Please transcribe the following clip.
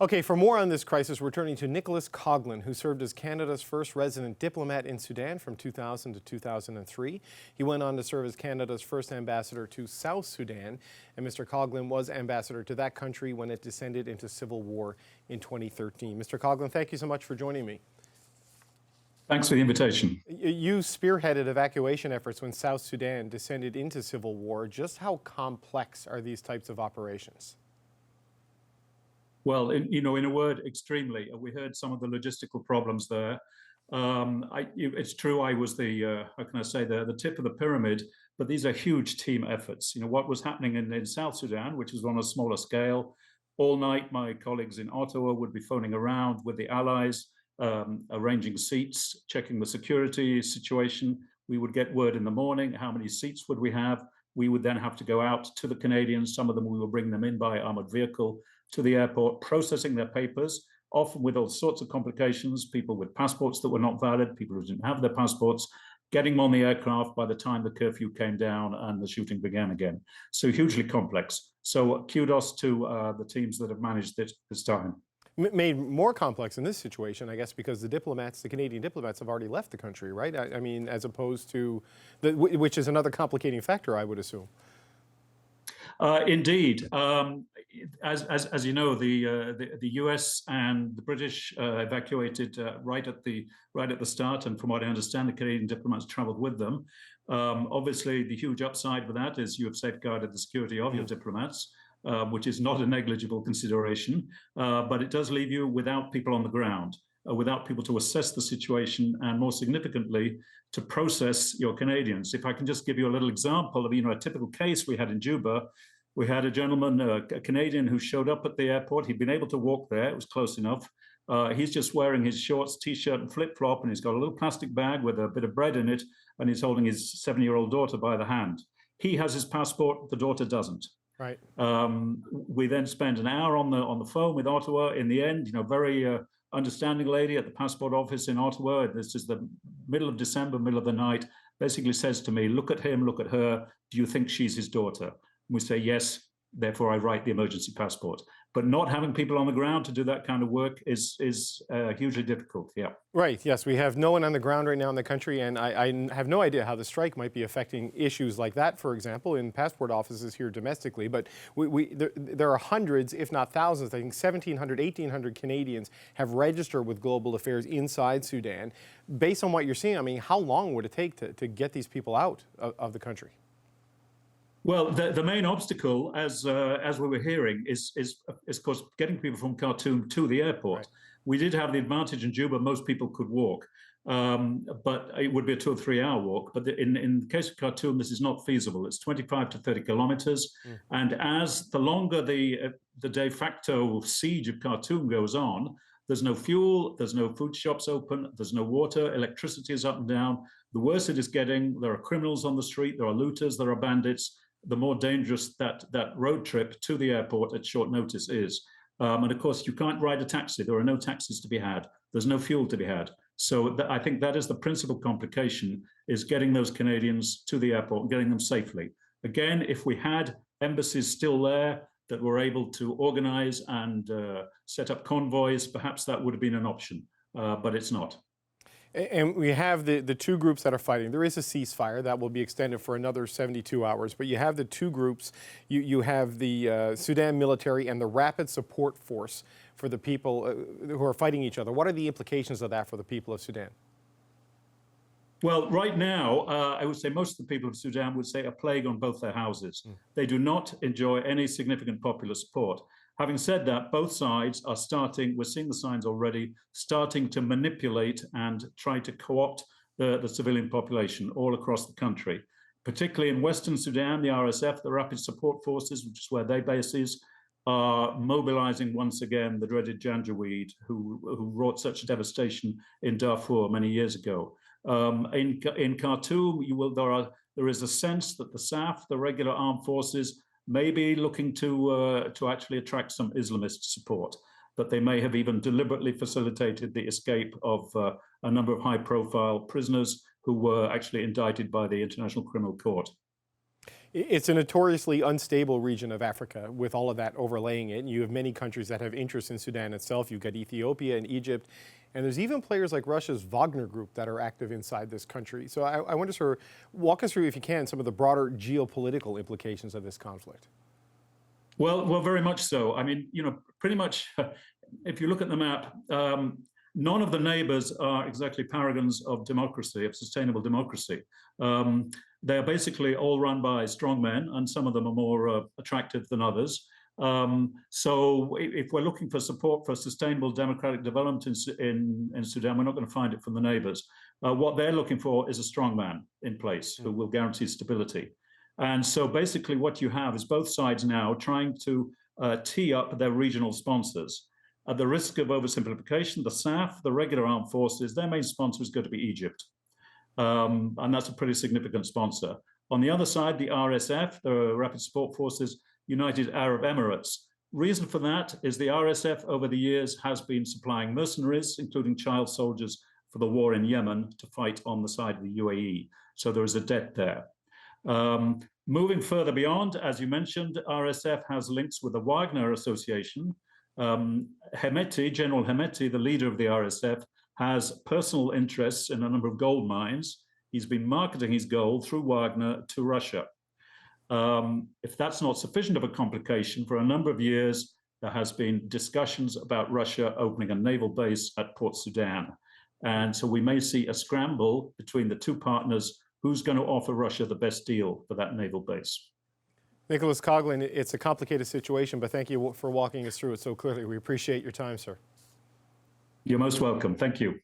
Okay, for more on this crisis, we're turning to Nicholas Coghlan, who served as Canada's first resident diplomat in Sudan from 2000 to 2003. He went on to serve as Canada's first ambassador to South Sudan, and Mr. Coghlan was ambassador to that country when it descended into civil war in 2013. Mr. Coghlan, thank you so much for joining me. Thanks for the invitation. You spearheaded evacuation efforts when South Sudan descended into civil war. Just how complex are these types of operations? Well, in a word, extremely. We heard some of the logistical problems there. It's true, I was the tip of the pyramid, but these are huge team efforts. What was happening in South Sudan, which was on a smaller scale, all night my colleagues in Ottawa would be phoning around with the allies, arranging seats, checking the security situation. We would get word in the morning, how many seats would we have? We would then have to go out to the Canadians. Some of them we will bring them in by armored vehicle to the airport, processing their papers, often with all sorts of complications, people with passports that were not valid, people who didn't have their passports, getting them on the aircraft by the time the curfew came down and the shooting began again. So hugely complex. So kudos to the teams that have managed this time. Made more complex in this situation, I guess, because the Canadian diplomats have already left the country, right? I mean, as opposed to, which is another complicating factor, I would assume. Indeed. As you know, the US and the British evacuated right at the start, and from what I understand, the Canadian diplomats traveled with them. Obviously, the huge upside with that is you have safeguarded the security of your diplomats, which is not a negligible consideration, but it does leave you without people on the ground, without people to assess the situation, and more significantly, to process your Canadians. If I can just give you a little example of a typical case we had in Juba. We had a gentleman, a Canadian, who showed up at the airport. He'd been able to walk there. It was close enough. He's just wearing his shorts, T-shirt, and flip-flop, and he's got a little plastic bag with a bit of bread in it, and he's holding his 7-year-old daughter by the hand. He has his passport. The daughter doesn't. Right. We then spent an hour on the phone with Ottawa. In the end, very understanding lady at the passport office in Ottawa. This is the middle of December, middle of the night. Basically says to me, "Look at him, look at her. Do you think she's his daughter?" We say yes, therefore I write the emergency passport. But not having people on the ground to do that kind of work is hugely difficult, yeah. Right, yes, we have no one on the ground right now in the country, and I have no idea how the strike might be affecting issues like that, for example, in passport offices here domestically. But there are hundreds, if not thousands, I think 1,700, 1,800 Canadians have registered with Global Affairs inside Sudan. Based on what you're seeing, I mean, how long would it take to get these people out of the country? Well, the main obstacle, as we were hearing, is of course getting people from Khartoum to the airport. Right. We did have the advantage in Juba; most people could walk, but it would be a 2 or 3 hour walk. But in the case of Khartoum, this is not feasible. It's 25 to 30 kilometers, and as the longer the de facto siege of Khartoum goes on, there's no fuel, there's no food shops open, there's no water, electricity is up and down. The worse it is getting. There are criminals on the street, there are looters, there are bandits. The more dangerous that road trip to the airport at short notice is. And of course, you can't ride a taxi. There are no taxis to be had. There's no fuel to be had. So I think that is the principal complication, is getting those Canadians to the airport, getting them safely. Again, if we had embassies still there that were able to organize and set up convoys, perhaps that would have been an option, but it's not. And we have the two groups that are fighting. There is a ceasefire that will be extended for another 72 hours, but you have the two groups. You have the Sudan military and the Rapid Support Force for the people who are fighting each other. What are the implications of that for the people of Sudan? Well, right now, I would say most of the people of Sudan would say a plague on both their houses. They do not enjoy any significant popular support. Having said that, both sides are starting, we're seeing the signs already, starting to manipulate and try to co-opt the civilian population all across the country. Particularly in Western Sudan, the RSF, the Rapid Support Forces, which is where their base is, are mobilizing once again the dreaded Janjaweed, who wrought such devastation in Darfur many years ago. In Khartoum, there is a sense that the SAF, the regular armed forces, may be looking to actually attract some Islamist support, that they may have even deliberately facilitated the escape of a number of high-profile prisoners who were actually indicted by the International Criminal Court. It's a notoriously unstable region of Africa with all of that overlaying it. And you have many countries that have interest in Sudan itself. You've got Ethiopia and Egypt. And there's even players like Russia's Wagner Group that are active inside this country. So I want to sort of walk us through, if you can, some of the broader geopolitical implications of this conflict. Well, very much so. I mean, pretty much, if you look at the map, none of the neighbors are exactly paragons of democracy, of sustainable democracy. They are basically all run by strongmen, and some of them are more attractive than others. So if we're looking for support for sustainable democratic development in Sudan, we're not going to find it from the neighbors. What they're looking for is a strongman in place who will guarantee stability. And so basically what you have is both sides now trying to tee up their regional sponsors. At the risk of oversimplification, the SAF, the regular armed forces, their main sponsor is going to be Egypt. And that's a pretty significant sponsor. On the other side, the RSF, the Rapid Support Forces, United Arab Emirates. Reason for that is the RSF over the years has been supplying mercenaries, including child soldiers, for the war in Yemen to fight on the side of the UAE. So there is a debt there. Moving further beyond, as you mentioned, RSF has links with the Wagner Association. Hemeti, General Hemeti, the leader of the RSF, has personal interests in a number of gold mines. He's been marketing his gold through Wagner to Russia. If that's not sufficient of a complication, for a number of years, there has been discussions about Russia opening a naval base at Port Sudan. And so we may see a scramble between the two partners. Who's going to offer Russia the best deal for that naval base? Nicholas Coghlan, it's a complicated situation, but thank you for walking us through it so clearly. We appreciate your time, sir. You're most welcome. Thank you.